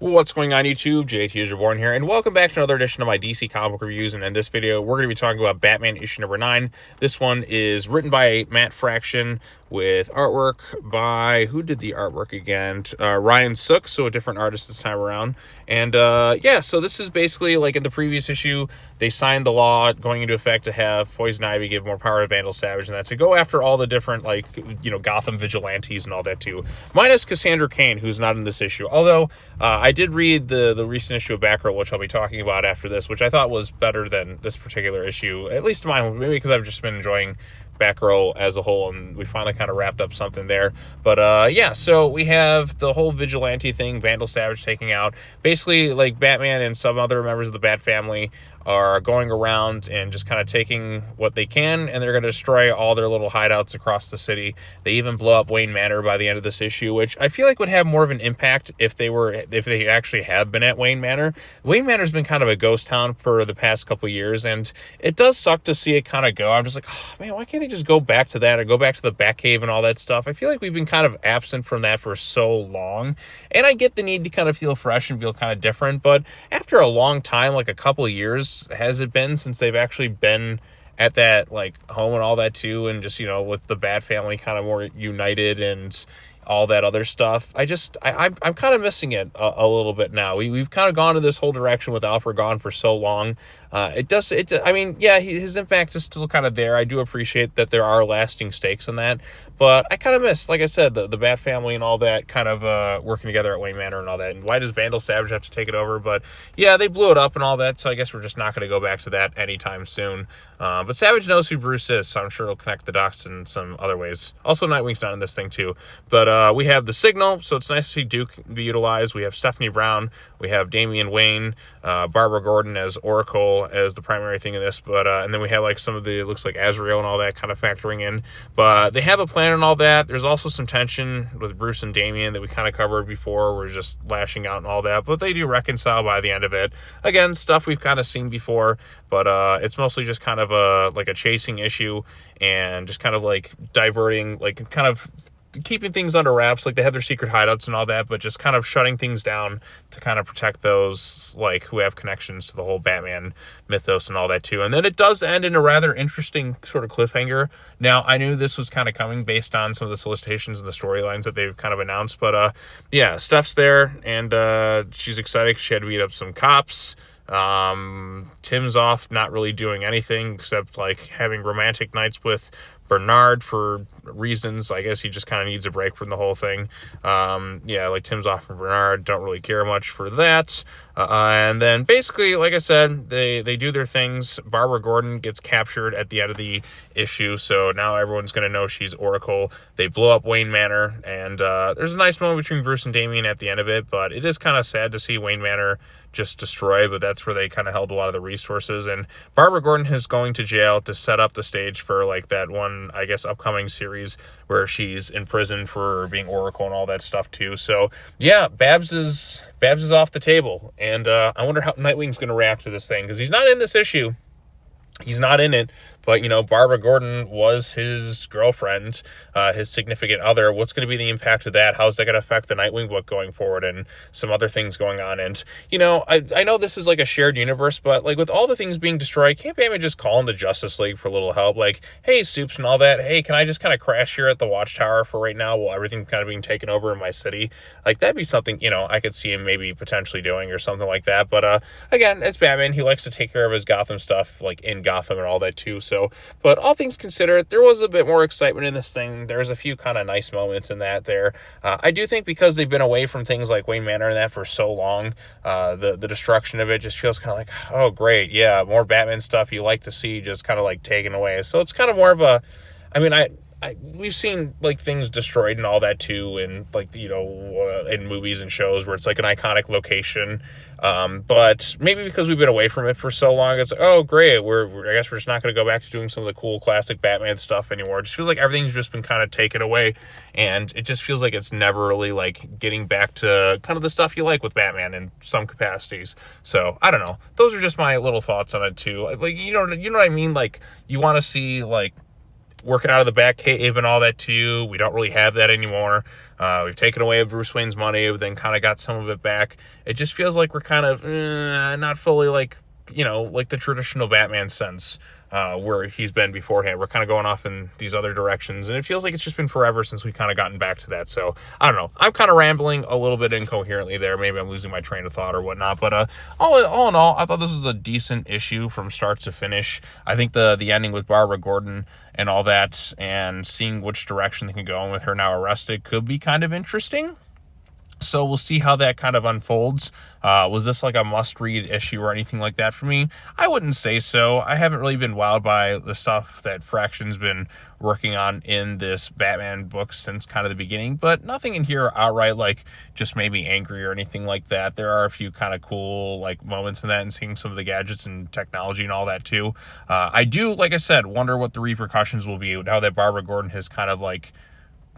What's going on YouTube? JT is Reborn here, and welcome back to another edition of my DC comic book reviews. And in this video, we're going to be talking about Batman issue number 9. This one is written by Matt Fraction with artwork by, who did the artwork again? Ryan Sook, so a different artist this time around. And yeah, so this is basically like in the previous issue, they signed the law going into effect to have Poison Ivy give more power to Vandal Savage, and that to go after all the different, like, you know, Gotham vigilantes and all that too. Minus Cassandra Cain, who's not in this issue. Although, I did read the recent issue of Batgirl, which I'll be talking about after this, which I thought was better than this particular issue, at least mine, maybe because I've just been enjoying Batgirl as a whole, and we finally kind of wrapped up something there. But yeah, so we have the whole vigilante thing, Vandal Savage taking out, basically, like, Batman and some other members of the Bat family are going around and just kind of taking what they can, and they're going to destroy all their little hideouts across the city. They even blow up Wayne Manor by the end of this issue, which I feel like would have more of an impact if they actually have been at Wayne Manor. Wayne Manor's been kind of a ghost town for the past couple years, and it does suck to see it kind of go. I'm just like, oh, man, why can't they just go back to that or go back to the Batcave and all that stuff? I feel like we've been kind of absent from that for so long, and I get the need to kind of feel fresh and feel kind of different, but after a long time, like a couple of years, has it been since they've actually been at that, like, home and all that too, and just, you know, with the Bat family kind of more united and all that other stuff? I'm kind of missing it a little bit now. We've kind of gone to this whole direction with Alfred gone for so long. I mean, yeah, his impact is still kind of there. I do appreciate that there are lasting stakes in that, but I kind of miss, like I said, the Bat family and all that kind of working together at Wayne Manor and all that. And why does Vandal Savage have to take it over? But yeah, they blew it up and all that, so I guess we're just not going to go back to that anytime soon. But Savage knows who Bruce is, so I'm sure he'll connect the dots in some other ways. Also, Nightwing's not in this thing too. But we have the Signal, so it's nice to see Duke be utilized. We have Stephanie Brown. We have Damian Wayne, Barbara Gordon as Oracle as the primary thing in this. But and then we have, like, some of the, it looks like Azrael and all that kind of factoring in. But they have a plan and all that. There's also some tension with Bruce and Damian that we kind of covered before. We're just lashing out and all that. But they do reconcile by the end of it. Again, stuff we've kind of seen before. But it's mostly just kind of like a chasing issue and just kind of like diverting, like kind of keeping things under wraps. Like, they have their secret hideouts and all that, but just kind of shutting things down to kind of protect those, like, who have connections to the whole Batman mythos and all that too. And then it does end in a rather interesting sort of cliffhanger. Now, I knew this was kind of coming based on some of the solicitations and the storylines that they've kind of announced, but yeah, Steph's there, and she's excited 'cause she had to beat up some cops. Tim's off not really doing anything except, like, having romantic nights with Bernard for reasons. I guess he just kind of needs a break from the whole thing. Yeah, like, Tim's off from Bernard, don't really care much for that. And then basically, like I said, they do their things. Barbara Gordon gets captured at the end of the issue, so now everyone's going to know she's Oracle. They blow up Wayne Manor, and there's a nice moment between Bruce and Damian at the end of it, but it is kind of sad to see Wayne Manor just destroyed, but that's where they kind of held a lot of the resources. And Barbara Gordon is going to jail to set up the stage for, like, that one, I guess, upcoming series where she's in prison for being Oracle and all that stuff too. So yeah, Babs is off the table, and I wonder how Nightwing's going to react to this thing, because he's not in this issue. He's not in it, but, you know, Barbara Gordon was his girlfriend, his significant other. What's going to be the impact of that? How's that going to affect the Nightwing book going forward, and some other things going on? And, you know, I know this is like a shared universe, but, like, with all the things being destroyed, can't Batman just call in the Justice League for a little help? Like, hey, Soups and all that, hey, can I just kind of crash here at the Watchtower for right now while everything's kind of being taken over in my city? Like, that'd be something, you know, I could see him maybe potentially doing or something like that. But again, it's Batman. He likes to take care of his Gotham stuff, like, in Gotham and all that too. So, but all things considered, there was a bit more excitement in this thing. There's a few kind of nice moments in that there. I do think because they've been away from things like Wayne Manor and that for so long, the destruction of it just feels kind of like, oh, great, yeah, more Batman stuff you like to see just kind of, like, taken away. So it's kind of more of a, I mean, we've seen, like, things destroyed and all that too, and, like, you know, in movies and shows where it's like an iconic location. But maybe because we've been away from it for so long, it's like, oh, great, I guess we're just not going to go back to doing some of the cool classic Batman stuff anymore. It just feels like everything's just been kind of taken away, and it just feels like it's never really, like, getting back to kind of the stuff you like with Batman in some capacities. So I don't know. Those are just my little thoughts on it too. Like, you know what I mean? Like, you want to see, like, working out of the Batcave and all that too. We don't really have that anymore. We've taken away Bruce Wayne's money, but then kind of got some of it back. It just feels like we're kind of not fully like, you know, like the traditional Batman sense where he's been beforehand. We're kind of going off in these other directions, and it feels like it's just been forever since we kind of gotten back to that. So I don't know. I'm kind of rambling a little bit incoherently there. Maybe I'm losing my train of thought or whatnot. But all in all, I thought this was a decent issue from start to finish. I think the ending with Barbara Gordon and all that, and seeing which direction they can go in with her now arrested, could be kind of interesting. So we'll see how that kind of unfolds. Was this like a must-read issue or anything like that for me? I wouldn't say so. I haven't really been wowed by the stuff that Fraction's been working on in this Batman book since kind of the beginning, but nothing in here outright like just made me angry or anything like that. There are a few kind of cool like moments in that, and seeing some of the gadgets and technology and all that too. I do, like I said, wonder what the repercussions will be now that Barbara Gordon has kind of like,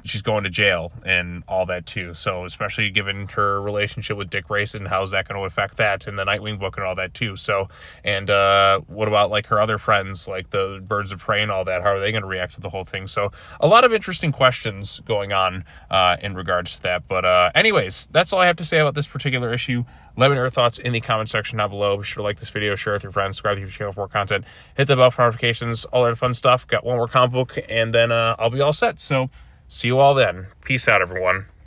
she's going to jail and all that too. So especially given her relationship with Dick Grayson, how's that going to affect that in the Nightwing book and all that too? So, and what about like her other friends, like the Birds of Prey and all that? How are they going to react to the whole thing? So a lot of interesting questions going on in regards to that. But anyways, that's all I have to say about this particular issue. Let me know your thoughts in the comment section down below. Be sure to like this video, share it with your friends, subscribe to the YouTube channel for more content, hit the bell for notifications, all that fun stuff. Got one more comic book, and then I'll be all set. So see you all then. Peace out, everyone.